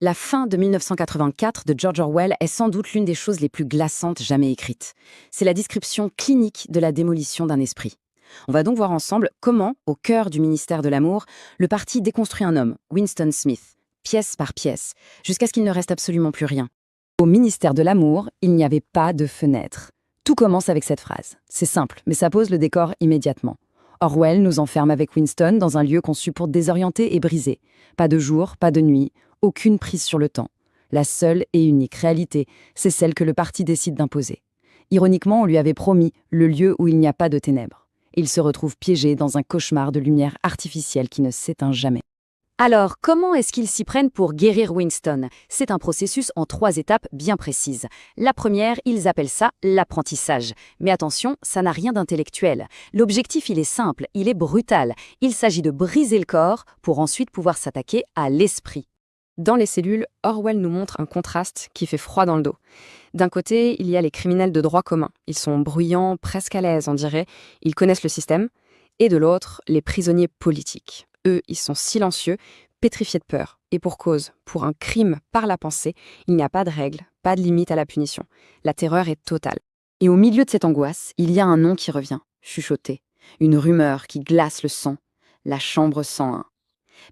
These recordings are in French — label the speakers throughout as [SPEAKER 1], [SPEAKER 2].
[SPEAKER 1] La fin de 1984 de George Orwell est sans doute l'une des choses les plus glaçantes jamais écrites. C'est la description clinique de la démolition d'un esprit. On va donc voir ensemble comment, au cœur du ministère de l'amour, le parti déconstruit un homme, Winston Smith, pièce par pièce, jusqu'à ce qu'il ne reste absolument plus rien. Au ministère de l'amour, il n'y avait pas de fenêtre. Tout commence avec cette phrase. C'est simple, mais ça pose le décor immédiatement. Orwell nous enferme avec Winston dans un lieu conçu pour désorienter et briser. Pas de jour, pas de nuit, aucune prise sur le temps. La seule et unique réalité, c'est celle que le parti décide d'imposer. Ironiquement, on lui avait promis le lieu où il n'y a pas de ténèbres. Il se retrouve piégé dans un cauchemar de lumière artificielle qui ne s'éteint jamais. Alors, comment est-ce qu'ils s'y prennent pour guérir Winston? C'est un processus en 3 étapes bien précises. La première, ils appellent ça l'apprentissage. Mais attention, ça n'a rien d'intellectuel. L'objectif, il est simple, il est brutal. Il s'agit de briser le corps pour ensuite pouvoir s'attaquer à l'esprit.
[SPEAKER 2] Dans les cellules, Orwell nous montre un contraste qui fait froid dans le dos. D'un côté, il y a les criminels de droit commun. Ils sont bruyants, presque à l'aise, on dirait. Ils connaissent le système. Et de l'autre, les prisonniers politiques. Eux, ils sont silencieux, pétrifiés de peur. Et pour cause, pour un crime par la pensée, il n'y a pas de règle, pas de limite à la punition. La terreur est totale. Et au milieu de cette angoisse, il y a un nom qui revient, chuchoté. Une rumeur qui glace le sang. La chambre 101.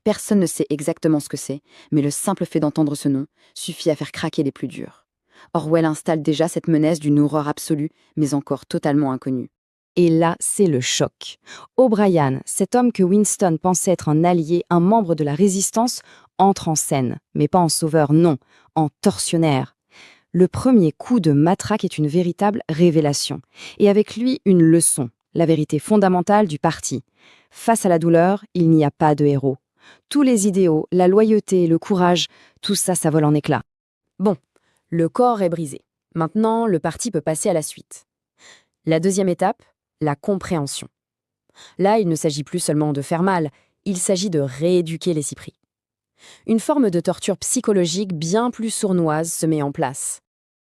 [SPEAKER 2] Personne ne sait exactement ce que c'est, mais le simple fait d'entendre ce nom suffit à faire craquer les plus durs. Orwell installe déjà cette menace d'une horreur absolue, mais encore totalement inconnue. Et là, c'est le choc. O'Brien, cet homme que Winston pensait être un allié, un membre de la résistance, entre en scène. Mais pas en sauveur, non, en tortionnaire. Le premier coup de matraque est une véritable révélation. Et avec lui, une leçon, la vérité fondamentale du parti. Face à la douleur, il n'y a pas de héros. Tous les idéaux, la loyauté, le courage, tout ça, ça vole en éclats. Bon, le corps est brisé. Maintenant, le parti peut passer à la suite. La deuxième étape, la compréhension. Là, il ne s'agit plus seulement de faire mal, il s'agit de rééduquer l'esprit. Une forme de torture psychologique bien plus sournoise se met en place.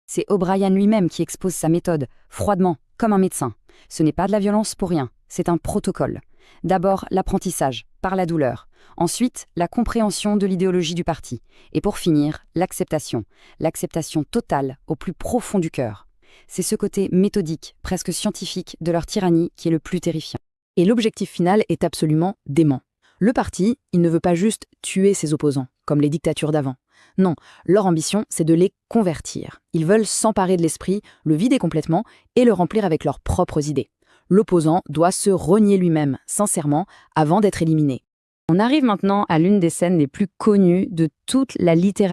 [SPEAKER 2] C'est O'Brien lui-même qui expose sa méthode, froidement, comme un médecin. Ce n'est pas de la violence pour rien, c'est un protocole. D'abord, l'apprentissage, par la douleur. Ensuite, la compréhension de l'idéologie du parti. Et pour finir, l'acceptation. L'acceptation totale, au plus profond du cœur. C'est ce côté méthodique, presque scientifique, de leur tyrannie qui est le plus terrifiant. Et l'objectif final est absolument dément. Le parti, il ne veut pas juste tuer ses opposants, comme les dictatures d'avant. Non, leur ambition, c'est de les convertir. Ils veulent s'emparer de l'esprit, le vider complètement et le remplir avec leurs propres idées. L'opposant doit se renier lui-même, sincèrement, avant d'être éliminé. On arrive maintenant à l'une des scènes les plus connues de toute la littérature